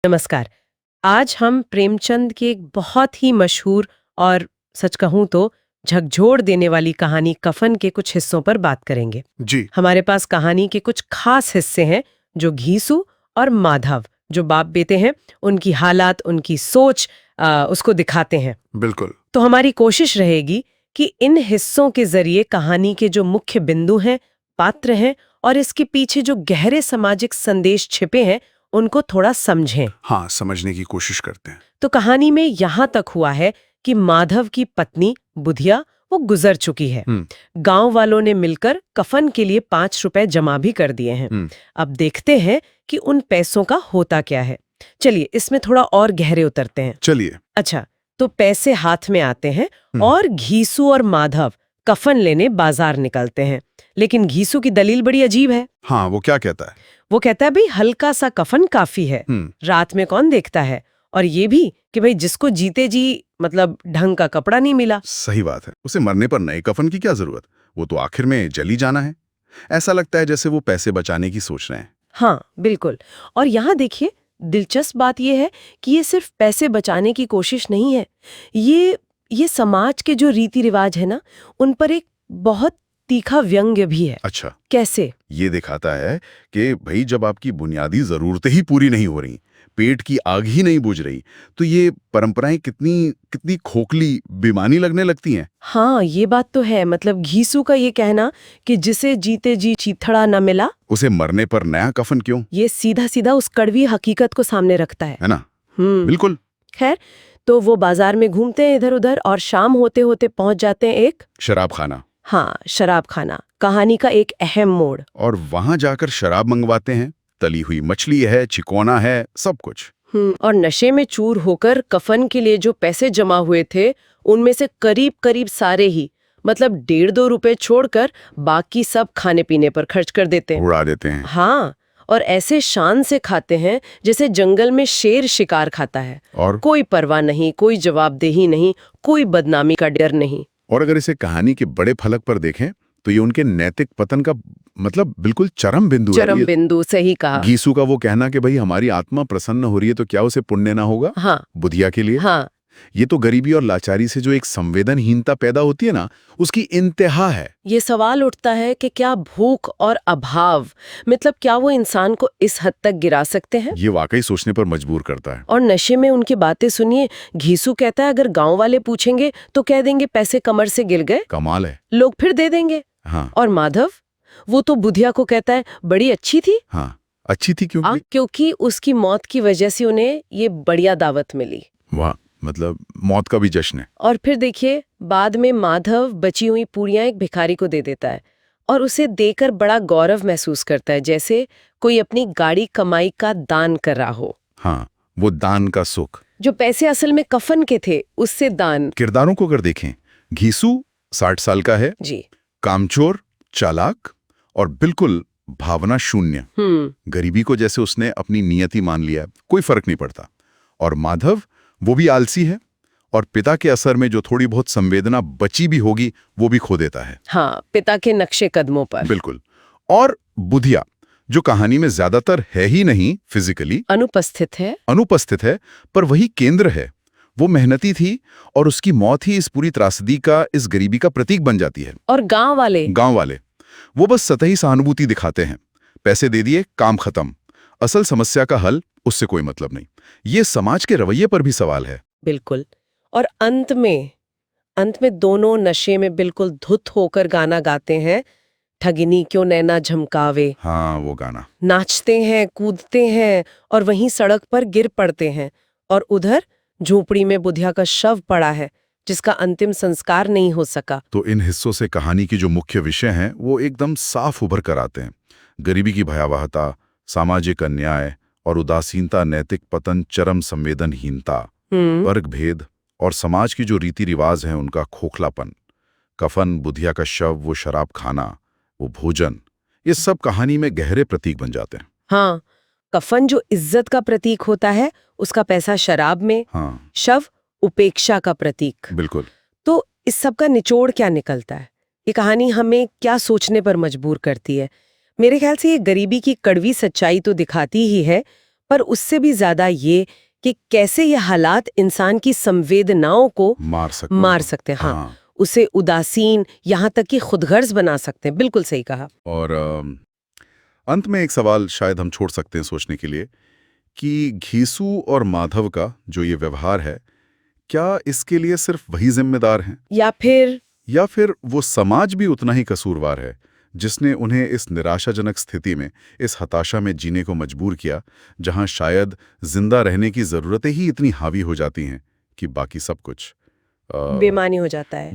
नमस्कार। आज हम प्रेमचंद की एक बहुत ही मशहूर और सच कहूं तो झकझोर देने वाली कहानी कफन के कुछ हिस्सों पर बात करेंगे। जी। हमारे पास कहानी के कुछ खास हिस्से हैं जो घीसू और माधव जो बाप बेटे हैं उनकी हालात उनकी सोच उसको दिखाते हैं। बिल्कुल। तो हमारी कोशिश रहेगी कि इन हिस्सों के जरिए कहानी के जो मुख्य बिंदु हैं, पात्र हैं और इसके पीछे जो गहरे सामाजिक संदेश छिपे हैं उनको थोड़ा समझें। हाँ, समझने की कोशिश करते हैं। तो कहानी में यहां तक हुआ है कि माधव की पत्नी बुधिया वो गुजर चुकी है। गांव वालों ने मिलकर कफन के लिए 5 रुपए जमा भी कर दिए हैं। अब देखते हैं कि उन पैसों का होता क्या है। चलिए इसमें थोड़ा और गहरे उतरते हैं। चलिए। अच्छा, तो पैसे हाथ में आते हैं और घीसू और माधव कफन लेने बाजार निकलते हैं। लेकिन घीसू की दलील बड़ी अजीब है। हाँ, वो क्या कहता है? वो कहता है भाई हल्का सा कफन काफी है, रात में कौन देखता है, और ये भी कि भाई जिसको जीते जी मतलब ढंग का कपड़ा नहीं मिला। सही बात है। उसे मरने पर नए कफन की क्या जरूरत? वो तो आखिर में जली जाना है। ऐसा लगता है जैसे वो पैसे बचाने की सोच रहे हैं। हाँ बिल्कुल। और यहाँ देखिए दिलचस्प बात यह है कि ये सिर्फ पैसे बचाने की कोशिश नहीं है, ये समाज के जो रीति रिवाज है ना उन पर एक बहुत तीखा व्यंग्य भी है। अच्छा। कैसे? ये दिखाता है कि भाई जब आपकी बुनियादी जरूरतें ही पूरी नहीं हो रही, पेट की आग ही नहीं बुझ रही, तो ये परंपराएं कितनी कितनी खोखली बेमानी लगने लगती हैं। हाँ ये बात तो है। मतलब घीसू का ये कहना कि जिसे जीते जी चीथड़ा न मिला उसे मरने पर नया कफन क्यों, ये सीधा सीधा उस कड़वी हकीकत को सामने रखता है ना? बिल्कुल। खैर, तो वो बाजार में घूमते हैं इधर उधर और शाम होते होते पहुंच जाते हैं एक शराब खाना। हाँ, शराब खाना, कहानी का एक अहम मोड़। और वहां जाकर शराब मंगवाते हैं। तली हुई मछली है, चिकौना है, सब कुछ। और नशे में चूर होकर कफन के लिए जो पैसे जमा हुए थे उनमें से करीब करीब सारे ही, मतलब 1.5-2 रुपए छोड़कर बाकी सब खाने पीने पर खर्च कर देते हैं, उड़ा देते हैं। हाँ, और ऐसे शान से खाते हैं जैसे जंगल में शेर शिकार खाता है। और कोई परवाह नहीं, कोई जवाबदेही नहीं, कोई बदनामी का डर नहीं। और अगर इसे कहानी के बड़े फलक पर देखें तो ये उनके नैतिक पतन का मतलब बिल्कुल चरम बिंदु है। चरम बिंदु, सही कहा। घीसू का वो कहना कि भाई हमारी आत्मा प्रसन्न हो रही है तो क्या उसे पुण्य ना होगा? हाँ, बुधिया के लिए हाँ, ये तो गरीबी और लाचारी से जो एक संवेदनहीनता पैदा होती है ना, उसकी इंतहा है। ये सवाल उठता है कि क्या भूख और अभाव, मतलब क्या वो इंसान को इस हद तक गिरा सकते हैं? ये वाकई सोचने पर मजबूर करता है। और नशे में उनकी बातें सुनिए। घीसू कहता है अगर गांव वाले पूछेंगे तो कह देंगे पैसे कमर से गिर गए, कमाल है। लोग फिर दे देंगे। हाँ। और माधव, वो तो बुधिया को कहता है बड़ी अच्छी थी। हाँ, अच्छी थी क्यों? क्योंकि उसकी मौत की वजह से उन्हें ये बढ़िया दावत मिली। वाह, मतलब मौत का भी जश्न है। और फिर देखिए बाद में माधव बची हुई पूरियां एक भिखारी को दे देता है और उसे देकर बड़ा गौरव महसूस करता है, जैसे कोई अपनी गाड़ी कमाई का दान कर रहा हो। हाँ, वो दान का सुख। जो पैसे असल में कफन के थे उससे दान। किरदारों को अगर देखें, घीसू 60 साल का है जी, कामचोर, चालाक और बिल्कुल भावना शून्य। गरीबी को जैसे उसने अपनी नियति मान लिया, कोई फर्क नहीं पड़ता। और माधव, वो भी आलसी है और पिता के असर में जो थोड़ी बहुत संवेदना बची भी होगी वो भी खो देता है। हाँ, पिता के नक्शे कदमों पर। बिल्कुल। और बुधिया, जो कहानी में ज्यादातर है ही नहीं, फिजिकली अनुपस्थित है, पर वही केंद्र है। वो मेहनती थी और उसकी मौत ही इस पूरी त्रासदी का, इस गरीबी का प्रतीक बन जाती है। और गांव वाले वो बस सतही सहानुभूति दिखाते हैं। पैसे दे दिए, काम खत्म। असल समस्या का हल उससे कोई मतलब नहीं। ये समाज के रवैये पर भी सवाल है। बिल्कुल। और अंत में दोनों नशे में बिल्कुल धुत होकर गाना गाते हैं, ठगिनी क्यों नैना झमकावे। हाँ, वो गाना। नाचते हैं, कूदते हैं और वहीं सड़क पर गिर पड़ते हैं। और उधर झोपड़ी में बुधिया का शव पड़ा है जिसका अंतिम संस्कार नहीं हो सका। तो इन हिस्सों से कहानी की जो मुख्य विषय हैं वो एकदम साफ उभर कर आते हैं। गरीबी की भयावहता, सामाजिक अन्याय और उदासीनता, नैतिक पतन, चरम संवेदनहीनता, वर्ग भेद और समाज की जो रीति रिवाज हैं उनका खोखलापन, कफन, बुधिया का शव, वो शराब खाना, वो भोजन, ये सब कहानी में गहरे प्रतीक बन जाते हैं। हाँ, कफन जो इज्जत का प्रतीक होता है, उसका पैसा शराब में। हाँ। शव उपेक्षा का प्रतीक। बिल्कुल। तो इस सब का निचोड़ क्या निकलता है? ये कहानी हमें क्या सोचने पर मजबूर करती है? मेरे ख्याल से ये गरीबी की कड़वी सच्चाई तो दिखाती ही है, पर उससे भी ज्यादा ये कि कैसे ये हालात इंसान की संवेदनाओं को मार सकते हैं। हाँ, उसे उदासीन, यहाँ तक कि खुदगर्ज बना सकते हैं। बिल्कुल सही कहा। और अंत में एक सवाल शायद हम छोड़ सकते हैं सोचने के लिए कि घीसू और माधव का जो ये व्यवहार है, क्या इसके लिए सिर्फ वही जिम्मेदार हैं या फिर वो समाज भी उतना ही कसूरवार है जिसने उन्हें इस निराशाजनक स्थिति में, इस हताशा में जीने को मजबूर किया, जहां शायद जिंदा रहने की जरूरतें ही इतनी हावी हो जाती हैं कि बाकी सब कुछ बेमानी हो जाता है।